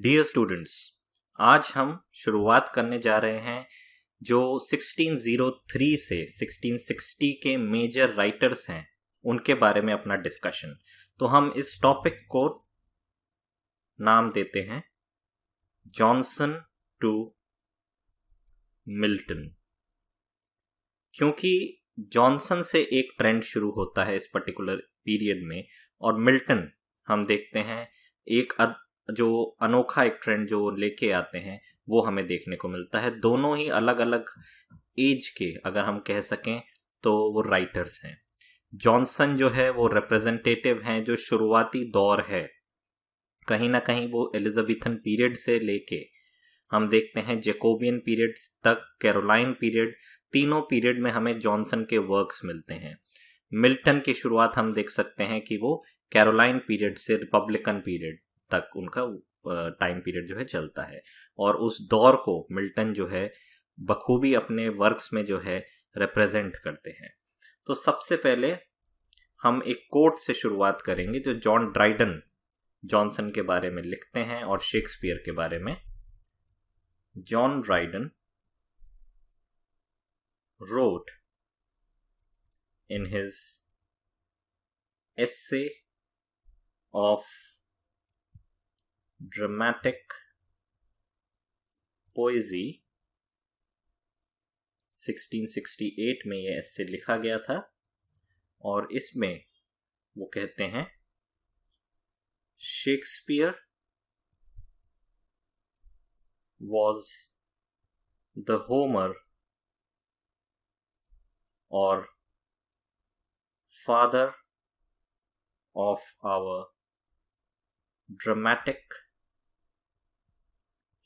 Dear students, आज हम शुरुआत करने जा रहे हैं जो 1603 से 1660 के मेजर राइटर्स हैं उनके बारे में अपना डिस्कशन। तो हम इस टॉपिक को नाम देते हैं जॉनसन टू मिल्टन, क्योंकि जॉनसन से एक ट्रेंड शुरू होता है इस पर्टिकुलर पीरियड में और मिल्टन हम देखते हैं एक जो अनोखा एक ट्रेंड जो लेके आते हैं वो हमें देखने को मिलता है। दोनों ही अलग अलग एज के अगर हम कह सकें तो वो राइटर्स हैं। जॉनसन जो है वो रिप्रेजेंटेटिव हैं जो शुरुआती दौर है, कहीं ना कहीं वो एलिजाबेथन पीरियड से लेके हम देखते हैं जैकोबियन पीरियड तक, कैरोलाइन पीरियड, तीनों पीरियड में हमें जॉनसन के वर्क्स मिलते हैं। मिल्टन की शुरुआत हम देख सकते हैं कि वो कैरोलाइन पीरियड से रिपब्लिकन पीरियड तक उनका टाइम पीरियड जो है चलता है और उस दौर को मिल्टन जो है बखूबी अपने वर्क्स में जो है रिप्रेजेंट करते हैं। तो सबसे पहले हम एक कोट से शुरुआत करेंगे जो जॉन ड्राइडन जॉनसन के बारे में लिखते हैं और शेक्सपियर के बारे में। John Dryden wrote in his essay of dramatic poesy 1668 में यह essay लिखा गया था और इसमें वो कहते हैं Shakespeare was the Homer or father of our dramatic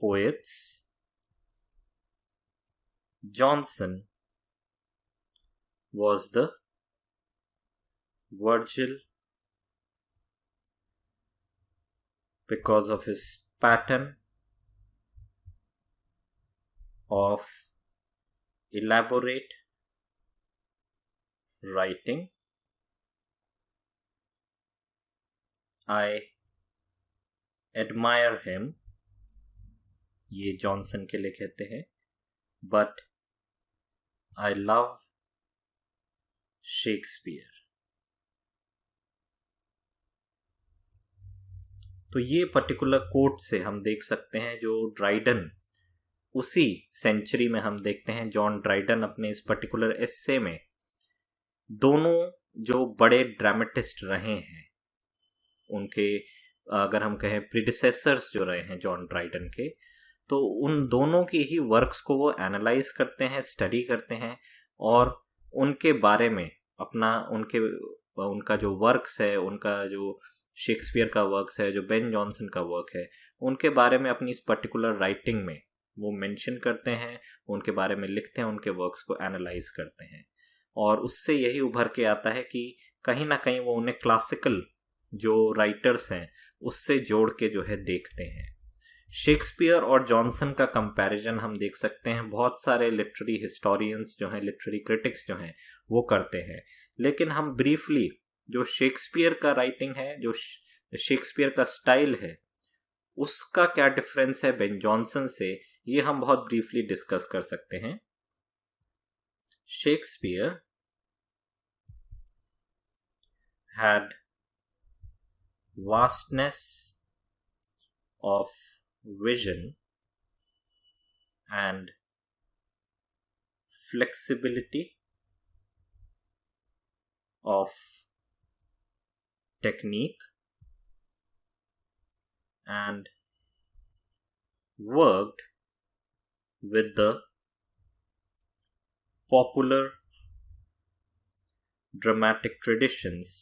poets. Johnson was the Virgil because of his pattern of elaborate writing. I admire him, ये जॉनसन के लिए कहते हैं, but I love शेक्सपियर। तो ये पर्टिकुलर कोट से हम देख सकते हैं जो ड्राइडन उसी सेंचुरी में हम देखते हैं। जॉन ड्राइडन अपने इस पर्टिकुलर एस्से में दोनों जो बड़े ड्रामेटिस्ट रहे हैं उनके अगर हम कहें प्रीडिसेसर्स जो रहे हैं जॉन ड्राइडन के, तो उन दोनों की ही वर्क्स को वो एनालाइज करते हैं, स्टडी करते हैं और उनके बारे में अपना उनका जो वर्क्स है, उनका जो शेक्सपियर का वर्क्स है, जो बेन जॉनसन का वर्क है, उनके बारे में अपनी इस पर्टिकुलर राइटिंग में वो मेंशन करते हैं, उनके बारे में लिखते हैं, उनके वर्क्स को एनालाइज करते हैं और उससे यही उभर के आता है कि कहीं ना कहीं वो उन्हें क्लासिकल जो राइटर्स हैं उससे जोड़ के जो है देखते हैं। शेक्सपियर और जॉनसन का कंपैरिजन हम देख सकते हैं, बहुत सारे लिटरेरी हिस्टोरियंस जो हैं, लिटरेरी क्रिटिक्स जो हैं वो करते हैं, लेकिन हम ब्रीफली जो शेक्सपियर का राइटिंग है, जो शेक्सपियर का स्टाइल है, उसका क्या डिफरेंस है बेन जॉनसन से, ये हम बहुत ब्रीफली डिस्कस कर सकते हैं। Shakespeare had vastness of vision and flexibility of technique and worked with the popular dramatic traditions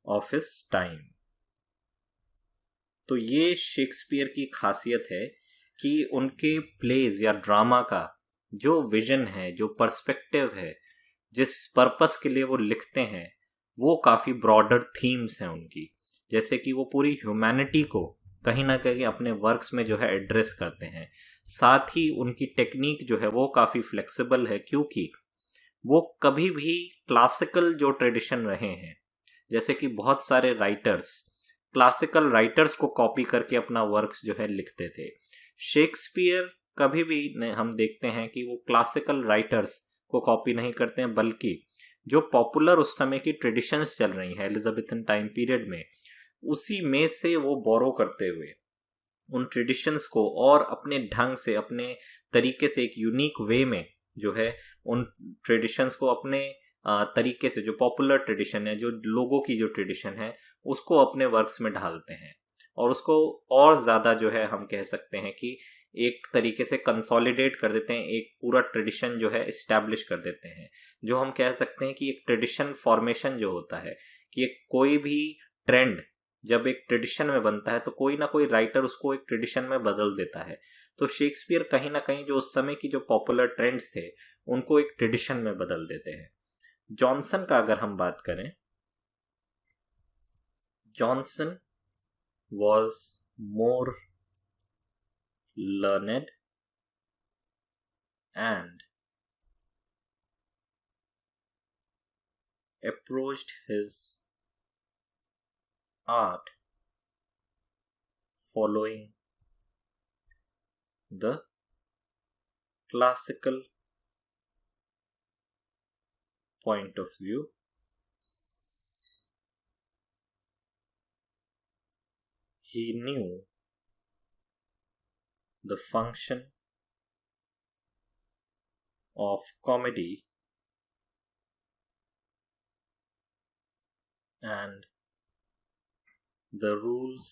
of his time। तो ये शेक्सपियर की खासियत है कि उनके प्लेज या ड्रामा का जो विजन है, जो पर्सपेक्टिव है, जिस पर्पस के लिए वो लिखते हैं, वो काफ़ी ब्रॉडर थीम्स हैं उनकी। जैसे कि वो पूरी ह्यूमैनिटी को कहीं ना कहीं अपने वर्क्स में जो है एड्रेस करते हैं। साथ ही उनकी टेक्निक जो है वो काफ़ी फ्लेक्सिबल है, क्योंकि वो कभी भी क्लासिकल जो ट्रेडिशन रहे हैं जैसे कि बहुत सारे राइटर्स क्लासिकल राइटर्स को कॉपी करके अपना वर्क्स जो है लिखते थे। शेक्सपियर कभी भी हम देखते हैं कि वो क्लासिकल राइटर्स को कॉपी नहीं करते हैं, बल्कि जो पॉपुलर उस समय की ट्रेडिशंस चल रही हैं एलिजाबेथन टाइम पीरियड में, उसी में से वो बोरो करते हुए उन ट्रेडिशंस को और अपने ढंग से, अपने तरीके से, एक यूनिक वे में जो है उन ट्रेडिशंस को अपने तरीके से, जो पॉपुलर ट्रेडिशन है, जो लोगों की जो ट्रेडिशन है, उसको अपने वर्क्स में ढालते हैं और उसको और ज़्यादा जो है हम कह सकते हैं कि एक तरीके से कंसोलिडेट कर देते हैं, एक पूरा ट्रेडिशन जो है इस्टेब्लिश कर देते हैं। जो हम कह सकते हैं कि एक ट्रेडिशन फॉर्मेशन जो होता है, कि एक कोई भी ट्रेंड जब एक ट्रेडिशन में बनता है तो कोई ना कोई राइटर उसको एक ट्रेडिशन में बदल देता है। तो शेक्सपियर कहीं ना कहीं जो उस समय की जो पॉपुलर ट्रेंड्स थे उनको एक ट्रेडिशन में बदल देते हैं। जॉनसन का अगर हम बात करें, Johnson was more learned and approached his art following the classical point of view. He knew the function of comedy and the rules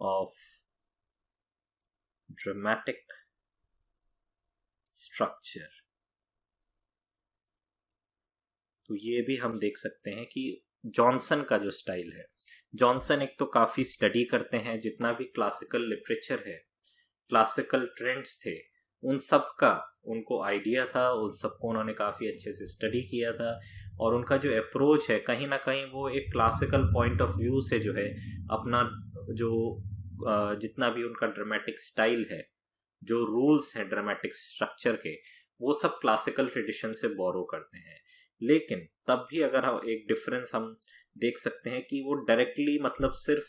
of dramatic structure. तो ये भी हम देख सकते हैं कि जॉनसन का जो स्टाइल है, जॉनसन एक तो काफ़ी स्टडी करते हैं, जितना भी क्लासिकल लिटरेचर है, क्लासिकल ट्रेंड्स थे, उन सब का उनको आइडिया था, उन सबको उन्होंने काफ़ी अच्छे से स्टडी किया था और उनका जो अप्रोच है कहीं ना कहीं वो एक क्लासिकल पॉइंट ऑफ व्यू से जो है अपना जो जितना भी उनका ड्रामेटिक स्टाइल है, जो रूल्स हैं ड्रामेटिक स्ट्रक्चर के, वो सब क्लासिकल ट्रेडिशन से बोरो करते हैं। लेकिन तब भी अगर हम एक डिफरेंस हम देख सकते हैं कि वो डायरेक्टली मतलब सिर्फ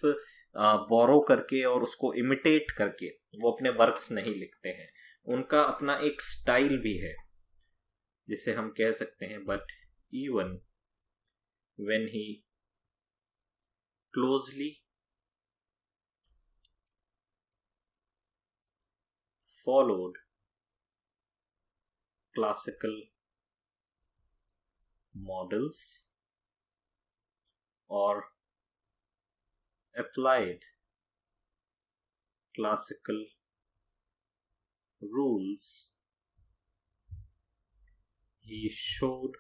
बोरो करके और उसको इमिटेट करके वो अपने वर्क्स नहीं लिखते हैं, उनका अपना एक स्टाइल भी है जिसे हम कह सकते हैं। But even when he closely followed classical models or applied classical rules, he showed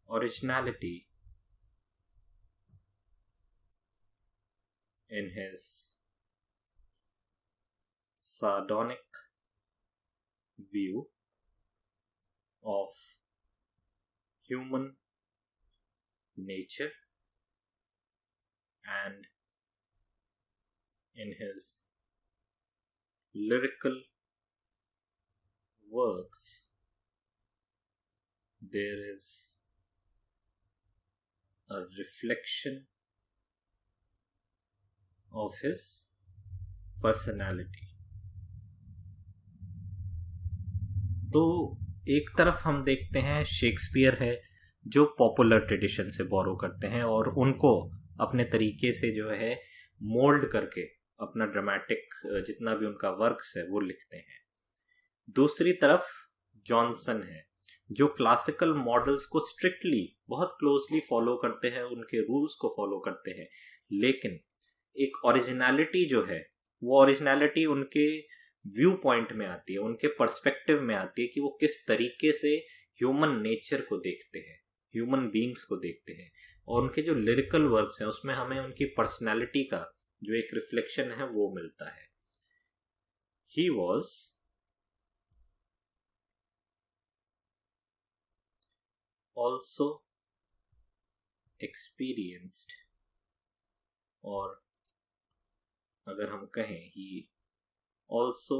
originality in his sardonic view of human nature and in his lyrical works there is a reflection of his personality. तो एक तरफ हम देखते हैं Shakespeare है जो popular tradition से बोरो करते हैं और उनको अपने तरीके से जो है मोल्ड करके अपना ड्रामेटिक जितना भी उनका वर्क्स है वो लिखते हैं। दूसरी तरफ जॉनसन है जो क्लासिकल मॉडल्स को स्ट्रिक्टली बहुत क्लोजली फॉलो करते हैं, उनके रूल्स को फॉलो करते हैं, लेकिन एक ओरिजिनलिटी जो है वो ओरिजिनलिटी उनके व्यू पॉइंट में आती है, उनके पर्सपेक्टिव में आती है कि वो किस तरीके से ह्यूमन नेचर को देखते हैं, ह्यूमन बीइंग्स को देखते हैं। और उनके जो लिरिकल वर्क्स हैं उसमें हमें उनकी पर्सनैलिटी का जो एक रिफ्लेक्शन है वो मिलता है। ही वॉज ऑल्सो एक्सपीरियंस्ड, और अगर हम कहें ही also